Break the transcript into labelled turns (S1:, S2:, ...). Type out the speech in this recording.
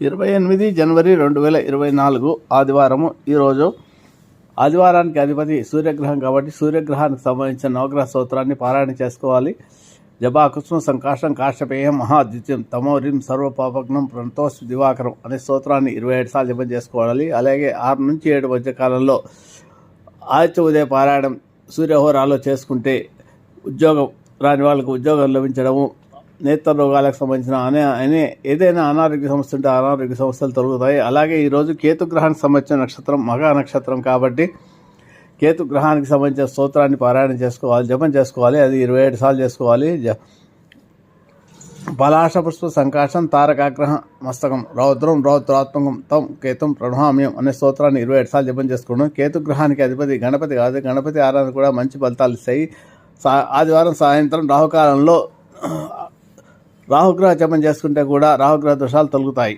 S1: 28 జనవరి 2024 ఆదివారము. ఈరోజు ఆదివారానికి అధిపతి సూర్యగ్రహం కాబట్టి సూర్యగ్రహానికి సంబంధించిన నవగ్రహ స్తోత్రాన్ని పారాయణ చేసుకోవాలి. జపా కుసుమ సంకాశం కాశ్యపేయం మహాద్విత్యం తమోరిం సర్వపాపగ్నం ప్రణతోస్ దివాకరం అనే స్తోత్రాన్ని 27 సార్లు జపం చేసుకోవాలి. అలాగే 6 నుంచి 7 మధ్య కాలంలో ఆదిత్య ఉదయ పారాయణం సూర్యహోరాలో చేసుకుంటే ఉద్యోగం రాని వాళ్ళకు ఉద్యోగం లభించడము, నేత్ర రోగాలకు సంబంధించిన ఏదైనా అనారోగ్య సమస్య ఉంటే అనారోగ్య సమస్యలు తొలగుతాయి. అలాగే ఈరోజు కేతుగ్రహానికి సంబంధించిన నక్షత్రం మఘా నక్షత్రం కాబట్టి కేతుగ్రహానికి సంబంధించిన స్తోత్రాన్ని పారాయణ చేసుకోవాలి, జపం చేసుకోవాలి. అది 27 సార్లు చేసుకోవాలి. పలాశ పుష్ప సంకాశం తారకాగ్రహ మస్తకం రౌద్రం రౌద్రాత్మకం తం కేతుం ప్రణామ్యం అనే స్తోత్రాన్ని 27 సార్లు జపం చేసుకోవడం. కేతుగ్రహానికి అధిపతి గణపతి కాదు. గణపతి ఆరాధన కూడా మంచి ఫలితాలు ఇస్తాయి. ఆదివారం సాయంత్రం రాహుకాలంలో రాహుగ్రహ జపం చేసుకుంటే కూడా రాహుగ్రహ దోషాలు తొలగుతాయి.